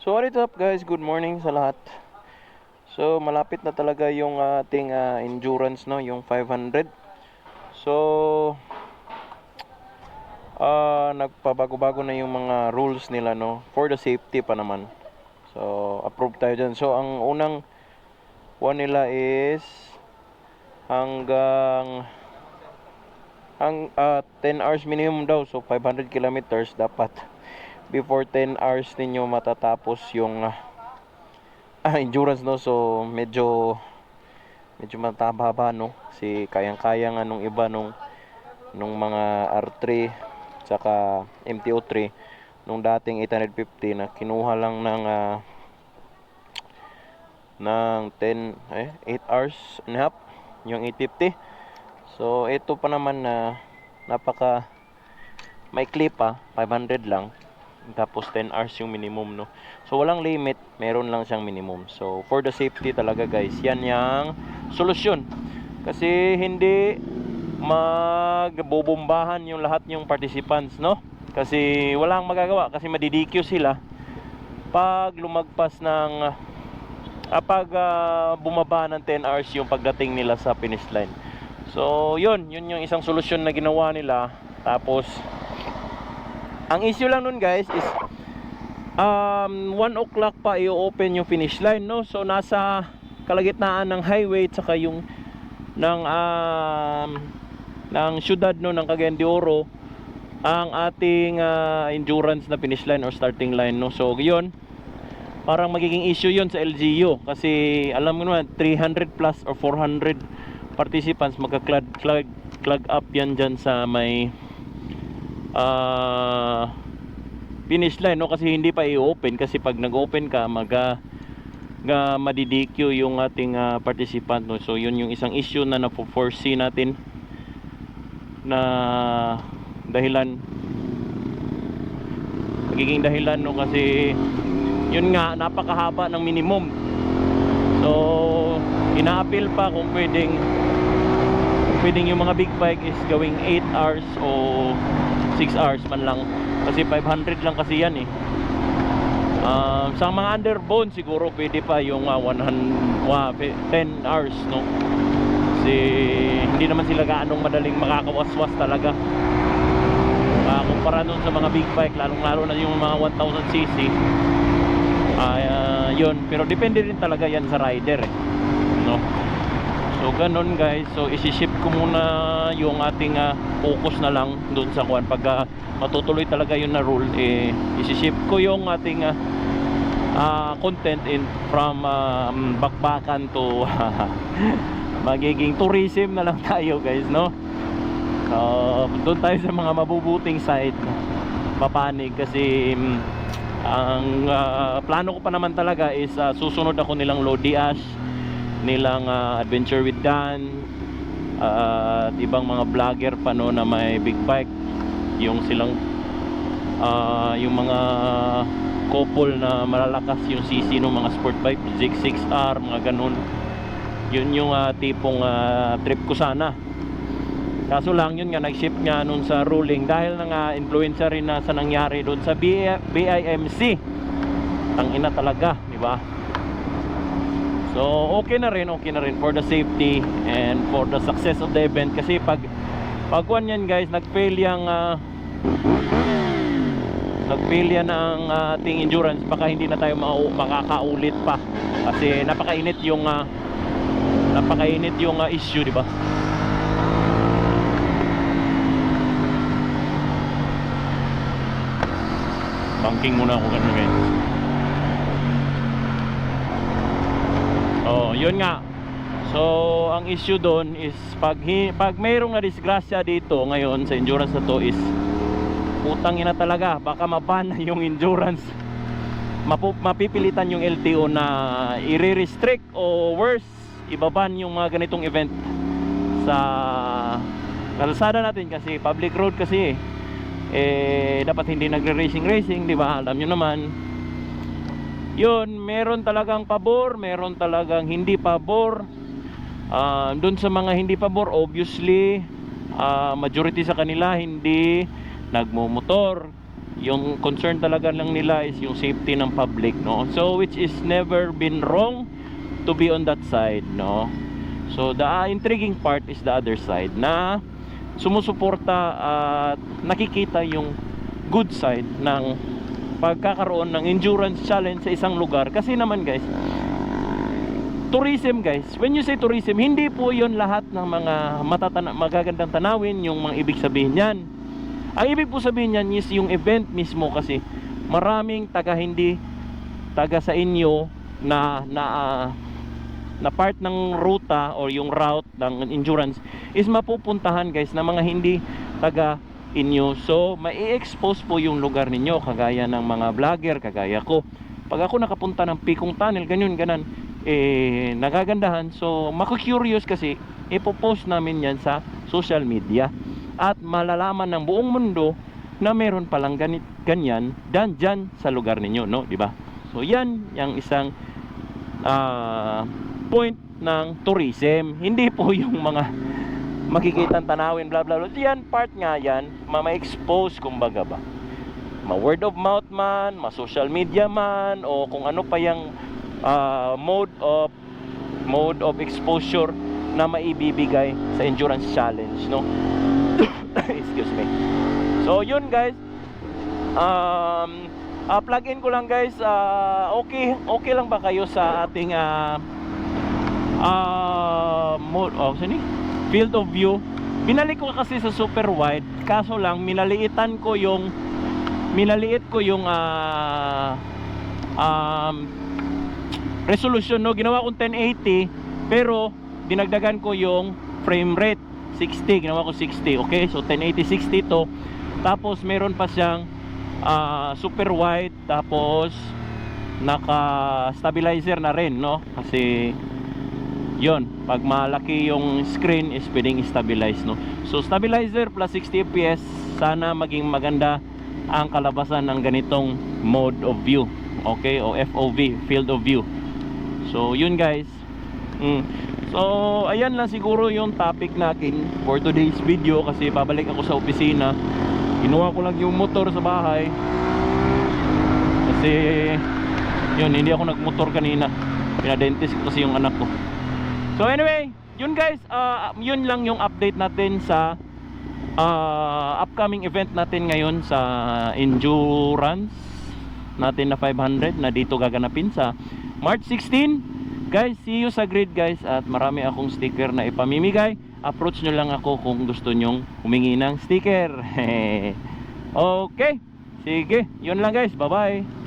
So what is up guys, good morning sa lahat. So malapit na talaga yung ating endurance, no, yung 500. So nagpabago-bago na yung mga rules nila, no, for the safety pa naman. So approve tayo dyan. So ang unang one nila is hanggang 10 hours minimum daw. So 500 kilometers dapat before 10 hours ninyo matatapos yung endurance, no. So medyo mataba, no, si kayang-kaya nga nung iba nung mga R3 saka MTO3 nung dating 850 na kinuha lang ng 8 hours and a half yung 850. So ito pa naman na napaka may clip 500 lang, tapos 10 hours yung minimum, no. So walang limit, meron lang siyang minimum. So for the safety talaga guys, yan yung solusyon. Kasi hindi magbobombahan yung lahat yung participants, no. Kasi walang magagawa, kasi madidikyo sila pag lumagpas ng pag bumaba ng 10 hours yung pagdating nila sa finish line. So yun yung isang solusyon na ginawa nila. Tapos ang issue lang nun guys is 1 o'clock pa i-open yung finish line, no. So nasa kalagitnaan ng highway at saka yung ng syudad, no, ng Cagayan de Oro ang ating endurance na finish line or starting line, no. So yun, parang magiging issue yun sa LGU kasi alam mo naman 300 plus or 400 participants magka-clog up yan dyan sa may finish line, no. Kasi hindi pa i-open, kasi pag nag-open ka madidikyo yung ating participant, no. So yun yung isang issue na napo-foresee natin na magiging dahilan, no, kasi yun nga, napakahaba ng minimum. So ina-appeal pa kung pwedeng yung mga big bike is going 8 hours o 6 hours man lang, kasi 500 lang kasi yan sa mga underbone siguro pwede pa yung 10 hours, no. Kasi hindi naman sila gaanong madaling makakawaswas talaga kumpara nun sa mga big bike, lalo na yung mga 1000cc. Yun, pero depende rin talaga yan sa rider, no. So ganun guys. So isi-shift ko muna yung ating focus na lang doon sa kuan. Pag matutuloy talaga yun na rule, isi-shift ko yung ating content from bakbakan to magiging tourism na lang tayo guys, no. Doon tayo sa mga mabubuting side, papanig. Kasi ang plano ko pa naman talaga is susunod ako nilang Lodi Ash, nilang Adventure with Dan, at ibang mga vlogger pa, no, na may big bike, yung silang yung mga couple na malalakas yung CC ng mga sport bike, ZX6R, mga ganun. Yun yung tipong trip ko sana. Kaso lang yun nga, nag-shift nga nun sa ruling dahil influencer rin na sa nangyari doon sa BIMC. Ang ina talaga, di ba? So okay na rin for the safety and for the success of the event. Kasi pag one yan guys, nag-fail yan ang ating endurance, baka hindi na tayo makakaulit pa, kasi napakainit yung issue, di ba? Banking muna ako ganun guys. Yun nga. So ang issue doon is pag mayroong na disgrasya dito ngayon sa endurance na to is utang ina talaga, baka maban na yung endurance. Mapipilitan yung LTO na i-restrict o worse, ibaban yung mga ganitong event sa kalsada natin, kasi public road kasi dapat hindi nagre-racing, di ba? Alam nyo naman yun. Meron talagang pabor, meron talagang hindi pabor. Doon sa mga hindi pabor, obviously majority sa kanila hindi nagmumotor, Yung concern talaga lang nila is yung safety ng public, no? So which is never been wrong to be on that side, no? So the intriguing part is the other side na sumusuporta at nakikita yung good side ng pagkakaroon ng endurance challenge sa isang lugar. Kasi naman guys, tourism guys, when you say tourism, hindi po yon lahat ng mga magagandang tanawin yung mga ibig sabihin yan. Ang ibig po sabihin yan is yung event mismo, kasi maraming taga sa inyo na part ng ruta or yung route ng endurance is mapupuntahan guys na mga hindi taga inyo. So mai-expose po yung lugar ninyo, kagaya ng mga vlogger, kagaya ko. Pag ako nakapunta ng Pikong Tunnel, ganyan nagagandahan, so maku-curious kasi ipopost namin yan sa social media at malalaman ng buong mundo na meron palang ganyan dyan sa lugar ninyo, no, di ba? So yan yung isang point ng tourism. Hindi po yung mga makikitang tanawin bla bla bla. Yan part nga yan, ma-expose kumbaga ba. Ma-word of mouth man, ma-social media man, o kung ano pa yung mode of exposure na maibibigay sa endurance challenge, no? Excuse me. So yun guys, plug in ko lang guys. Okay lang ba kayo sa ating field of view? Binalik ko kasi sa super wide, kaso lang minaliit ko yung resolution, no? Ginawa kong 1080 pero dinagdagan ko yung frame rate 60, ginawa ko 60. Okay, so 1080 60 to. Tapos meron pa siyang super wide, tapos naka stabilizer na rin, no? Kasi yon, pag malaki yung screen is pwedeng stabilize, no? So stabilizer plus 60 fps, sana maging maganda ang kalabasan ng ganitong mode of view, okay, o FOV, field of view. So yun guys. So ayan lang siguro yung topic natin for today's video, kasi babalik ako sa opisina. Kinuha ko lang yung motor sa bahay kasi yun, hindi ako nagmotor kanina, pinadentist ko kasi yung anak ko. So anyway, yun guys, yun lang yung update natin sa upcoming event natin ngayon sa endurance natin na 500 na dito gaganapin sa March 16. Guys, see you sa grid guys, at marami akong sticker na ipamimigay. Approach nyo lang ako kung gusto nyong humingi ng sticker. Okay, sige, yun lang guys, bye bye.